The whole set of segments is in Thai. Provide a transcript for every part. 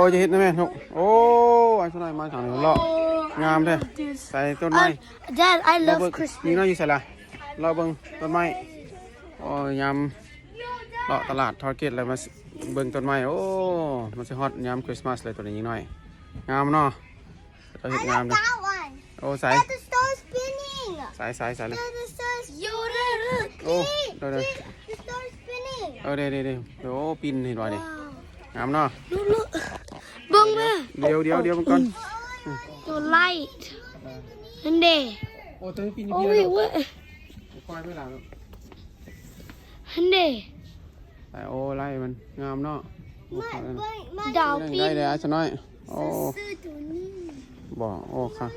ยจะเห็นนะแม่ลูกโอ้ไอ้สนายมาทางนี้เลาะงามแท้ใส่ต้นไม้ Dad, I เรา love เบิ่ง Christmas. นี่น้อยอยู่ใส่ละเราเบิ่งต้นไม้โอ้ยามเลาะตลาดทอร์เก็ตอะไรมาเบิ่งต้นไม้โอ้มันจะฮอตยามคริสต์มาสเลยตัวนี้น้อยงามเนาะเราเห็นงามเลย That one. โอ้ใส่ Dad, the star's spinning. ใส่เลย Dad, the star's. Yoda, look. โอ้เดี๋ยว See, the star's spinning. โอ้ปินเห็นบ่ดิ Wow. งามเนาะ Look, look. Bung ma. เดี๋ยวมันก่อน The light. And there. โอ้ตัวนี้ปินอยู่ Oh พี่ wait, แล้ว what? คอยไม่หลัง And there. แต่โอ้ไล่มันงามเนาะ Dao ได้เลย pin. อ่ะชน้อยโอ้บ่โอ้ค่ะ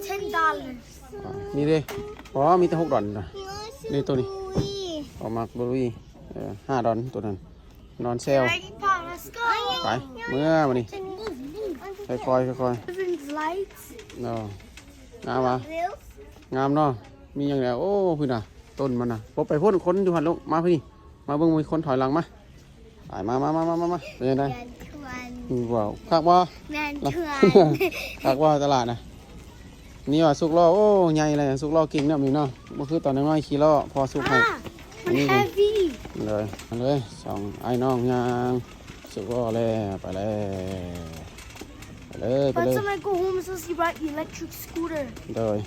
$10. นี่เด้อ๋อมีแต่6 ดอลนะนี่ตัวนี้ออกมาบรุย5 ดอลตัวนั้นนอนเซล Ready, Pop? Let's go. ไปเมื่อมานี่ค่อยๆ Heaven's lights. เนาะงามวะงามเนาะมีอย่างไรโอ้พี่น่ะต้นมันน่ะพบไปพ่นคนอยู่หันลูกมาพี่มาเบิ่งมีคนถอยหลังมาไปมาเป็นยังไงว้าวคักว่า คักว่าตลาดนะนี่ว่าสุกล้อโอ้ใหญ่เลยสุกล้อเก่งเนาะมีเนาะบ่คือตอนน้อยๆขี่ล้อพอสุกให้ นี่ Heavy. เลยสองไอ้น้องยางสุกล้อเลยไปเลย By the time I go home, I'm supposed to ride the electric scooter. เลย